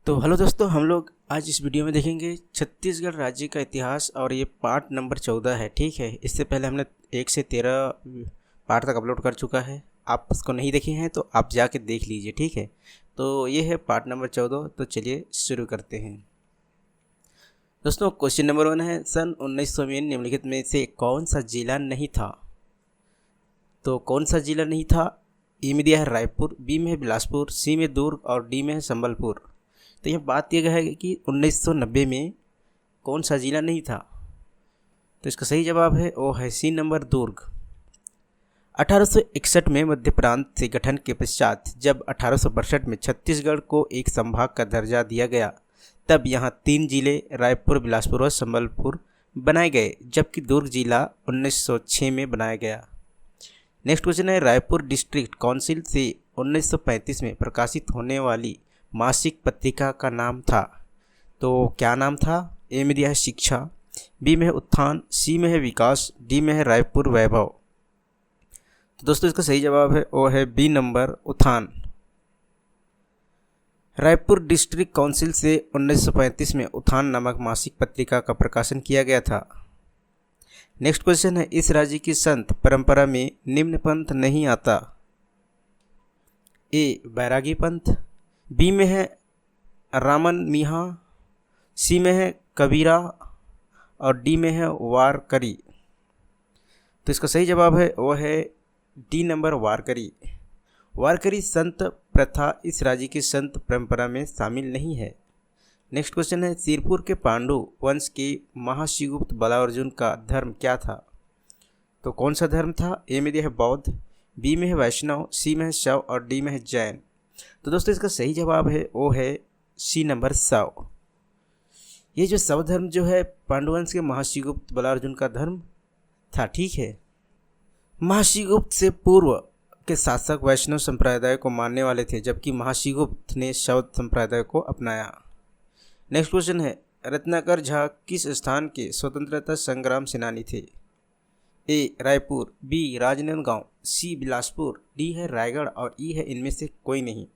तो हेलो दोस्तों, हम लोग आज इस वीडियो में देखेंगे छत्तीसगढ़ राज्य का इतिहास और ये पार्ट नंबर 14 है। ठीक है, इससे पहले हमने 1 से 13 पार्ट तक अपलोड कर चुका है। आप उसको नहीं देखे हैं तो आप जाके देख लीजिए। ठीक है, तो ये है पार्ट नंबर 14। तो चलिए शुरू करते हैं। दोस्तों, क्वेश्चन नंबर 1 है, सन 1900 में निम्नलिखित में से कौन सा जिला नहीं था? तो कौन सा जिला नहीं था? ए में दिया है रायपुर, बी में है बिलासपुर, सी में दुर्ग और डी में है संबलपुर। तो यह बात यह है कि 1990 में कौन सा जिला नहीं था? तो इसका सही जवाब है वो है सी नंबर, दुर्ग। 1861 में मध्य प्रांत से गठन के पश्चात जब 1862 में छत्तीसगढ़ को एक संभाग का दर्जा दिया गया, तब यहाँ 3 जिले रायपुर, बिलासपुर और संबलपुर बनाए गए, जबकि दुर्ग जिला 1906 में बनाया गया। नेक्स्ट क्वेश्चन है, रायपुर डिस्ट्रिक्ट काउंसिल से 1935 में प्रकाशित होने वाली मासिक पत्रिका का नाम था। तो क्या नाम था? ए में दिया है शिक्षा, बी में है उत्थान, सी में है विकास, डी में है रायपुर वैभव। तो दोस्तों, इसका सही जवाब है वो है बी नंबर, उत्थान। रायपुर डिस्ट्रिक्ट काउंसिल से 1935 में उत्थान नामक मासिक पत्रिका का प्रकाशन किया गया था। नेक्स्ट क्वेश्चन है, इस राज्य की संत परंपरा में निम्न पंथ नहीं आता। ए बैरागी पंथ, बी में है रामन मिहा, सी में है कबीरा और डी में है वारकरी। तो इसका सही जवाब है वो है डी नंबर, वारकरी। वारकरी संत प्रथा इस राज्य की संत परंपरा में शामिल नहीं है। नेक्स्ट क्वेश्चन है, सिरपुर के पांडु वंश के महाशिवगुप्त बलार्जुन का धर्म क्या था? तो कौन सा धर्म था? ए में दिया है बौद्ध, बी में है वैष्णव, सी में है शैव और डी में है जैन। तो दोस्तों, इसका सही जवाब है वो है सी नंबर, शैव। ये जो शैव धर्म जो है पांडुवंश के महाशिवगुप्त बलार्जुन का धर्म था। ठीक है, महाशिवगुप्त से पूर्व के शासक वैष्णव संप्रदाय को मानने वाले थे, जबकि महाशिवगुप्त ने शैव संप्रदाय को अपनाया। नेक्स्ट क्वेश्चन है, रत्नाकर झा किस स्थान के स्वतंत्रता संग्राम सेनानी थे? ए रायपुर, बी राजनांदगांव, सी बिलासपुर, डी है रायगढ़ और ई है इनमें से कोई नहीं।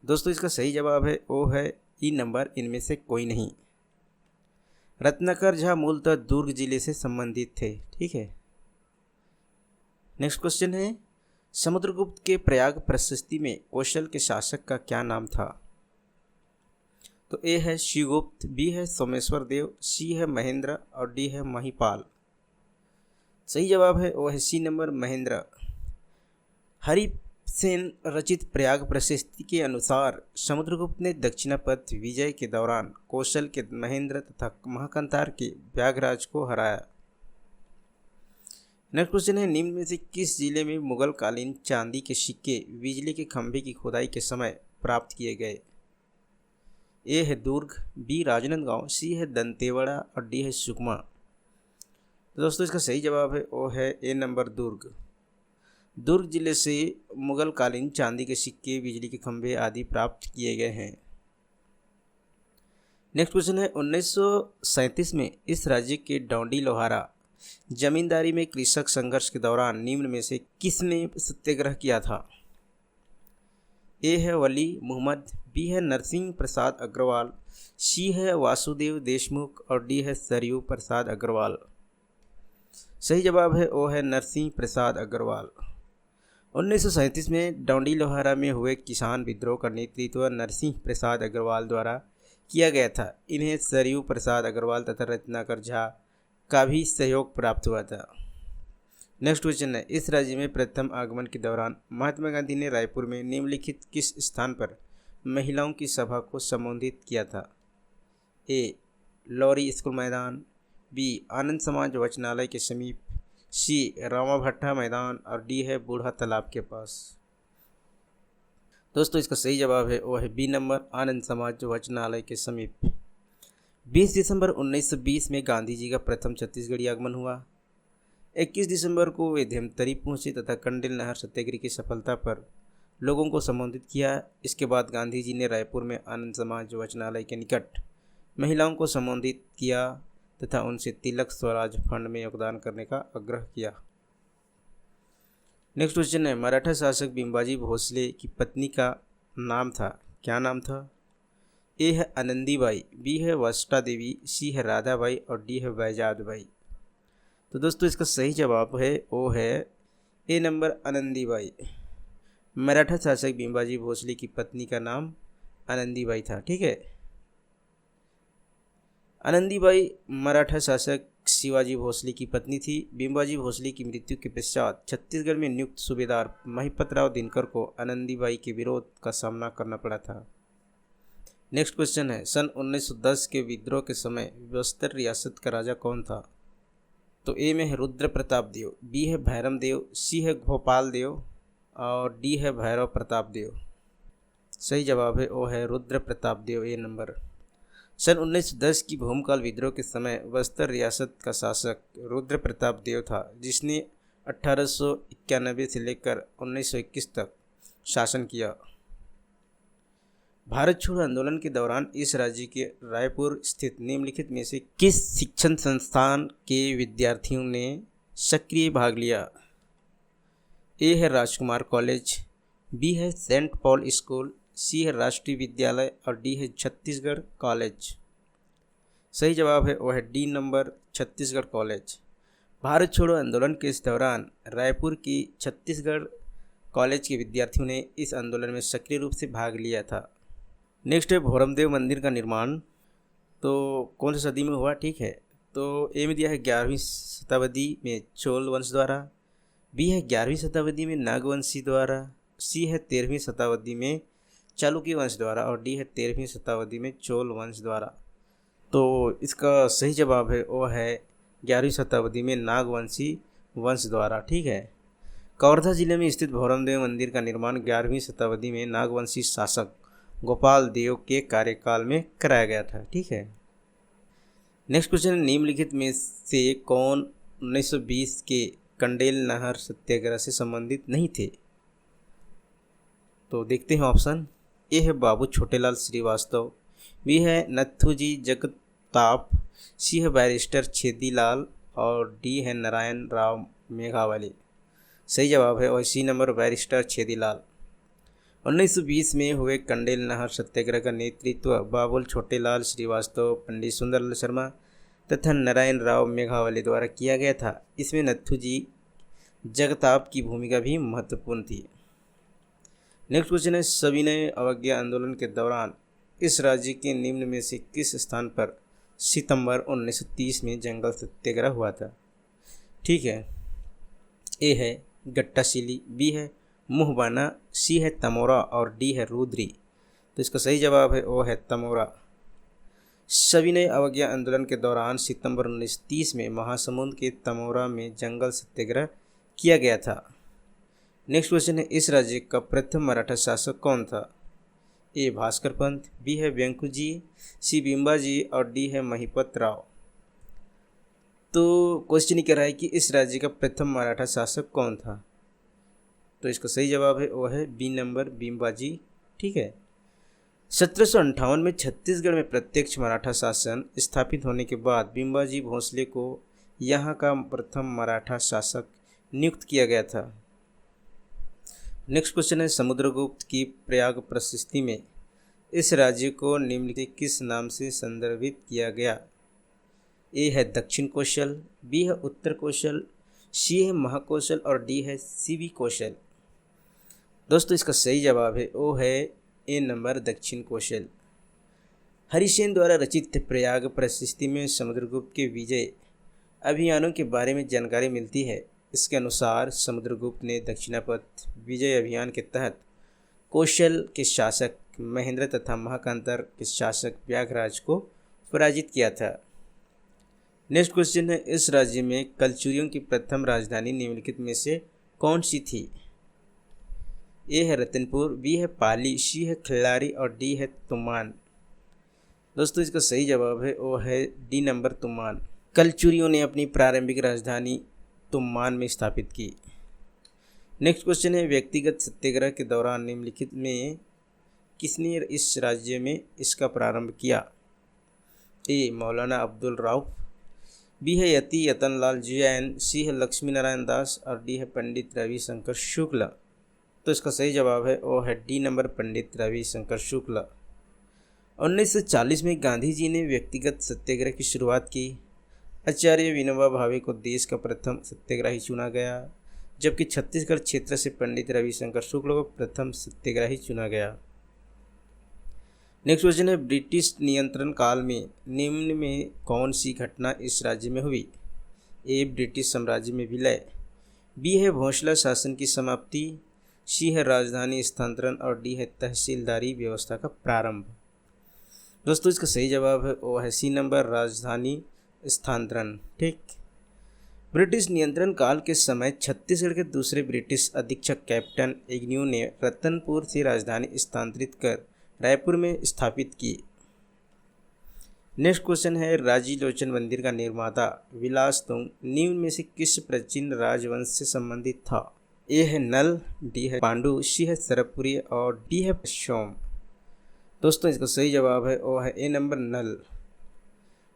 दोस्तों, इसका सही जवाब है वो है ई नंबर, इनमें से कोई नहीं। रत्नाकर झा मूलतः दुर्ग जिले से संबंधित थे। ठीक है, नेक्स्ट क्वेश्चन है, समुद्रगुप्त के प्रयाग प्रशस्ति में कौशल के शासक का क्या नाम था? तो ए है शिवगुप्त, बी है सोमेश्वर देव, सी है महेंद्र और डी है महिपाल। सही जवाब है वो है सी नंबर, महेंद्र। हरिसेन रचित प्रयाग प्रशस्ति के अनुसार समुद्रगुप्त ने दक्षिणापथ विजय के दौरान कौशल के महेंद्र तथा महाकंतार के व्याघराज को हराया। नेक्स्ट क्वेश्चन है, निम्न में से किस जिले में मुगल कालीन चांदी के सिक्के बिजली के खंभे की खुदाई के समय प्राप्त किए गए? ए है दुर्ग, बी राजनांदगांव, सी है दंतेवाड़ा और डी है सुकमा। तो दोस्तों, इसका सही जवाब है वो है ए नंबर, दुर्ग। दुर्ग जिले से मुगल कालीन चांदी के सिक्के, बिजली के खंभे आदि प्राप्त किए गए हैं। नेक्स्ट क्वेश्चन है, 1937 में इस राज्य के डौंडी लोहारा जमींदारी में कृषक संघर्ष के दौरान निम्न में से किसने सत्याग्रह किया था? ए है वली मोहम्मद, बी है नरसिंह प्रसाद अग्रवाल, सी है वासुदेव देशमुख और डी है सरयू प्रसाद अग्रवाल। सही जवाब है वो है नरसिंह प्रसाद अग्रवाल। 1937 में डौंडी लोहारा में हुए किसान विद्रोह का नेतृत्व नरसिंह प्रसाद अग्रवाल द्वारा किया गया था। इन्हें सरयू प्रसाद अग्रवाल तथा रत्नाकर झा का भी सहयोग प्राप्त हुआ था। नेक्स्ट क्वेश्चन है, इस राज्य में प्रथम आगमन के दौरान महात्मा गांधी ने रायपुर में निम्नलिखित किस स्थान पर महिलाओं की सभा को संबोधित किया था? ए लौरी स्कूल मैदान, बी आनंद समाज वचनालय के समीप, सी रामा भट्टा मैदान और डी है बूढ़ा तालाब के पास। दोस्तों, इसका सही जवाब है वो है बी नंबर, आनंद समाज वचनालय के समीप। 20 दिसंबर 1920 में गांधी जी का प्रथम छत्तीसगढ़ी आगमन हुआ। 21 दिसंबर को वे धमतरी पहुंचे तथा कंडेल नहर सत्याग्रह की सफलता पर लोगों को संबोधित किया। इसके बाद गांधी जी ने रायपुर में आनंद समाज वचनालय के निकट महिलाओं को संबोधित किया तथा उनसे तिलक स्वराज फंड में योगदान करने का आग्रह किया। नेक्स्ट क्वेश्चन है, मराठा शासक बिंबाजी भोसले की पत्नी का नाम था, क्या नाम था? ए है आनंदीबाई, बी है वस्टा देवी, सी है राधाबाई और डी है बैजाद बाई। तो दोस्तों इसका सही जवाब है वो है ए नंबर आनंदीबाई। मराठा शासक भीमबाजी भोसले की पत्नी का नाम आनंदीबाई था। ठीक है, आनंदीबाई मराठा शासक शिवाजी भोसले की पत्नी थी। भीमबाजी भोसले की मृत्यु के पश्चात छत्तीसगढ़ में नियुक्त सूबेदार महिपतराव दिनकर को आनंदीबाई के विरोध का सामना करना पड़ा था। नेक्स्ट क्वेश्चन है, सन 1910 के विद्रोह के समय बस्तर रियासत का राजा कौन था? तो ए में है रुद्र प्रताप देव, बी है भैरम देव, सी है गोपाल देव और डी है भैरव प्रताप देव। सही जवाब है वो है रुद्र प्रताप देव, ए नंबर। सन 1910 की भूमकाल विद्रोह के समय बस्तर रियासत का शासक रुद्र प्रताप देव था, जिसने 1891 से लेकर 1921 तक शासन किया। भारत छोड़ो आंदोलन के दौरान इस राज्य के रायपुर स्थित निम्नलिखित में से किस शिक्षण संस्थान के विद्यार्थियों ने सक्रिय भाग लिया? ए है राजकुमार कॉलेज, बी है सेंट पॉल स्कूल, सी है राष्ट्रीय विद्यालय और डी है छत्तीसगढ़ कॉलेज। सही जवाब है वो है D number, Chhattisgarh college. Bharat छोड़ो आंदोलन के इस दौरान रायपुर की छत्तीसगढ़ कॉलेज के विद्यार्थियों ने इस आंदोलन में सक्रिय रूप से भाग लिया था। नेक्स्ट है भोरमदेव मंदिर का निर्माण तो कौन सी सदी में हुआ? ठीक है, तो ए में दिया है 11वीं शताब्दी में चोल वंश द्वारा, बी है 11वीं शताब्दी में नागवंशी द्वारा, सी है 13वीं शताब्दी में चालुक्य वंश द्वारा और डी है 13वीं शताब्दी में चोल वंश द्वारा। तो इसका सही जवाब है वो है 11वीं शताब्दी में नागवंशी वंश द्वारा। ठीक है, कवर्धा जिले में स्थित भोरमदेव मंदिर का निर्माण 11वीं शताब्दी में नागवंशी शासक गोपाल देव के कार्यकाल में कराया गया था। ठीक है, नेक्स्ट क्वेश्चन है, निम्नलिखित में से कौन 1920 के कंडेल नहर सत्याग्रह से संबंधित नहीं थे? तो देखते हैं ऑप्शन। ए है बाबू छोटेलाल श्रीवास्तव, बी है नथुजी जगताप, सी है बैरिस्टर छेदीलाल और डी है नारायण राव मेघावली। सही जवाब है और सी नंबर बैरिस्टर छेदीलाल। 1920 में हुए कंडेल नहर सत्याग्रह का नेतृत्व बाबुल छोटेलाल श्रीवास्तव, पंडित सुंदरलाल शर्मा तथा नारायण राव मेघावली द्वारा किया गया था। इसमें नथुजी जगताप की भूमिका भी महत्वपूर्ण थी। नेक्स्ट क्वेश्चन है, सविनय अवज्ञा आंदोलन के दौरान इस राज्य के निम्न में से किस स्थान पर सितंबर 1930 में जंगल सत्याग्रह हुआ था? ठीक है, ए है गट्टाशिली, बी है मुहबाना, सी है तमोरा और डी है रुद्री। तो इसका सही जवाब है वो है तमोरा। सविनय अवज्ञा आंदोलन के दौरान सितंबर 1930 में महासमुंद के तमोरा में जंगल सत्याग्रह किया गया था। नेक्स्ट क्वेश्चन है, इस राज्य का प्रथम मराठा शासक कौन था? ए भास्कर पंत, बी है वेंकुजी, सी बिम्बाजी और डी है महिपत राव। तो क्वेश्चन ये कह रहा है कि इस राज्य का प्रथम मराठा शासक कौन था? तो इसका सही जवाब है वो है बी नंबर बिम्बाजी। ठीक है, 1758 में छत्तीसगढ़ में प्रत्यक्ष मराठा शासन स्थापित होने के बाद बिम्बाजी भोसले को यहाँ का प्रथम मराठा शासक नियुक्त किया गया था। नेक्स्ट क्वेश्चन है, समुद्रगुप्त की प्रयाग प्रशस्ति में इस राज्य को निम्नलिखित किस नाम से संदर्भित किया गया? ए है दक्षिण कौशल, बी है उत्तर कौशल, सी है महाकौशल और डी है सीवी कौशल। दोस्तों इसका सही जवाब है वो है ए नंबर दक्षिण कौशल। हरिसेन द्वारा रचित प्रयाग प्रशस्ति में समुद्रगुप्त के विजय अभियानों के बारे में जानकारी मिलती है। इसके अनुसार समुद्रगुप्त ने दक्षिणापथ विजय अभियान के तहत कौशल के शासक महेंद्र तथा महाकांतर के शासक व्याघराज को पराजित किया था। नेक्स्ट क्वेश्चन है, इस राज्य में कलचुरियों की प्रथम राजधानी निम्नलिखित में से कौन सी थी? ए है रतनपुर, बी है पाली, सी है खिल्लारी और डी है तुमान। दोस्तों इसका सही जवाब है वो है डी नंबर तुमान। कलचुरियों ने अपनी प्रारंभिक राजधानी तुमान में स्थापित की। नेक्स्ट क्वेश्चन है, व्यक्तिगत सत्याग्रह के दौरान निम्नलिखित में किसने इस राज्य में इसका प्रारंभ किया? ए मौलाना अब्दुल रऊफ, बी है यति यतनलाल जैन, सी है लक्ष्मी नारायण दास और डी है पंडित रविशंकर शुक्ला। तो इसका सही जवाब है वो है डी नंबर पंडित रविशंकर शुक्ला। 1940 में गांधी जी ने व्यक्तिगत सत्याग्रह की शुरुआत की। आचार्य विनोबा भावे को देश का प्रथम सत्याग्रही चुना गया, जबकि छत्तीसगढ़ क्षेत्र से पंडित रविशंकर शुक्ल को प्रथम सत्याग्रही चुना गया। नेक्स्ट क्वेश्चन है, ब्रिटिश नियंत्रण काल में निम्न में कौन सी घटना इस राज्य में हुई? ए, ब्रिटिश साम्राज्य में विलय, बी है भोसला शासन की समाप्ति, सी है राजधानी स्थानांतरण और डी है तहसीलदारी व्यवस्था का प्रारंभ। दोस्तों इसका सही जवाब है वो है सी नंबर, राजधानी स्थानांतरण। ठीक। ब्रिटिश नियंत्रण काल के समय छत्तीसगढ़ के दूसरे ब्रिटिश अधीक्षक कैप्टन एग्न्यू ने रतनपुर से राजधानी स्थानांतरित कर रायपुर में स्थापित की। नेक्स्ट क्वेश्चन है, राजी लोचन मंदिर का निर्माता विलास तुंग निम्न में से किस प्राचीन राजवंश से संबंधित था? ए है नल, डी है पांडु, सी है सरपुरी और डी है सोम। दोस्तों इसका सही जवाब है वो है ए नंबर, नल।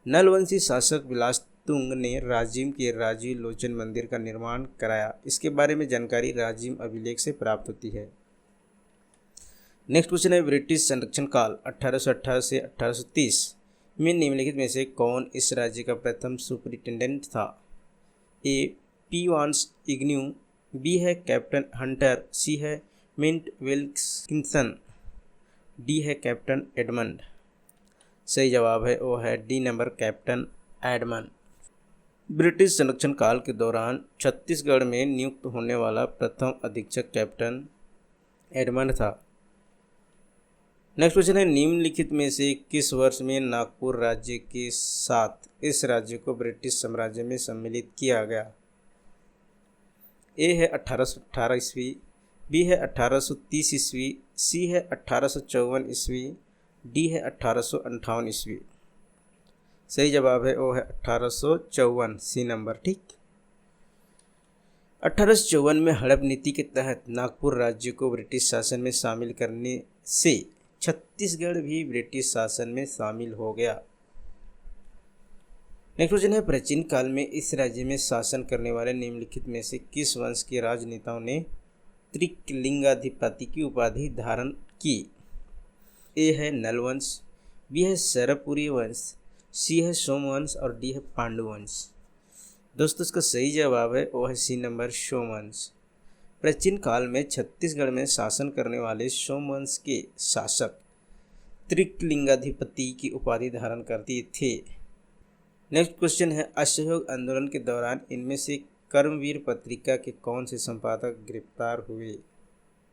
नलवंशी शासक विलास तुंग ने राजिम के राजी लोचन मंदिर का निर्माण कराया। इसके बारे में जानकारी राजिम अभिलेख से प्राप्त होती है। नेक्स्ट क्वेश्चन है, ब्रिटिश संरक्षण काल 1818 से 1830 में निम्नलिखित में से कौन इस राज्य का प्रथम सुपरिटेंडेंट था? ए, पी वांस इग्न्यू, बी है कैप्टन हंटर, सी है मिंट विल्किंसन, डी है कैप्टन एडमंड। सही जवाब है वो है D number, captain Edmund. British संरक्षण काल के दौरान छत्तीसगढ़ में नियुक्त होने वाला प्रथम अधीक्षक कैप्टन एडमंड था। नेक्स्ट क्वेश्चन है, निम्नलिखित में से किस वर्ष में नागपुर राज्य के साथ इस राज्य को ब्रिटिश साम्राज्य में सम्मिलित किया गया? ए है 1818 ईस्वी, बी है 1830 ईस्वी, सी है 1854 ईस्वी, डी है 1858 ईस्वी। सही जवाब है वो है 1854, सी नंबर। ठीक। 1854 में हड़प नीति के तहत नागपुर राज्य को ब्रिटिश शासन में शामिल करने से छत्तीसगढ़ भी ब्रिटिश शासन में शामिल हो गया। नेक्स्ट क्वेश्चन है, प्राचीन काल में इस राज्य में शासन करने वाले निम्नलिखित में से किस वंश के राजनेताओं ने त्रिकलिंगाधिपति की उपाधि धारण की? ए है नलवंश, बी है सरपुरी वंश, सी है सोमवंश और डी है पांडुवंश। दोस्तों इसका सही जवाब है वो है सी नंबर, सोमवंश। प्राचीन काल में छत्तीसगढ़ में शासन करने वाले सोमवंश के शासक त्रिकलिंगाधिपति की उपाधि धारण करते थे। नेक्स्ट क्वेश्चन है, असहयोग आंदोलन के दौरान इनमें से कर्मवीर पत्रिका के कौन से संपादक गिरफ्तार हुए?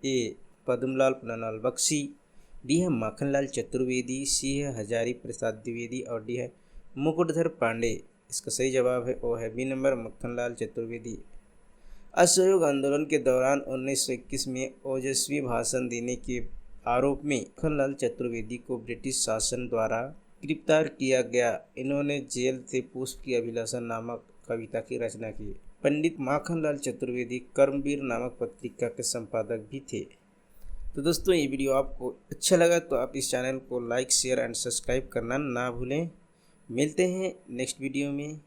ए, पद्मलाल पुन्नालाल बख्शी, बी है माखनलाल चतुर्वेदी, सी है हजारी प्रसाद द्विवेदी और डी है मुकुटधर पांडे। इसका सही जवाब है वो है बी नंबर, माखनलाल चतुर्वेदी। असहयोग आंदोलन के दौरान 1921 में ओजस्वी भाषण देने के आरोप में माखनलाल चतुर्वेदी को ब्रिटिश शासन द्वारा गिरफ्तार किया गया। इन्होंने जेल से पुष्प की अभिलाषा नामक कविता की रचना की। पंडित माखनलाल चतुर्वेदी कर्मवीर नामक पत्रिका के संपादक भी थे। तो दोस्तों ये वीडियो आपको अच्छा लगा तो आप इस चैनल को लाइक, शेयर एंड सब्सक्राइब करना ना भूलें। मिलते हैं नेक्स्ट वीडियो में।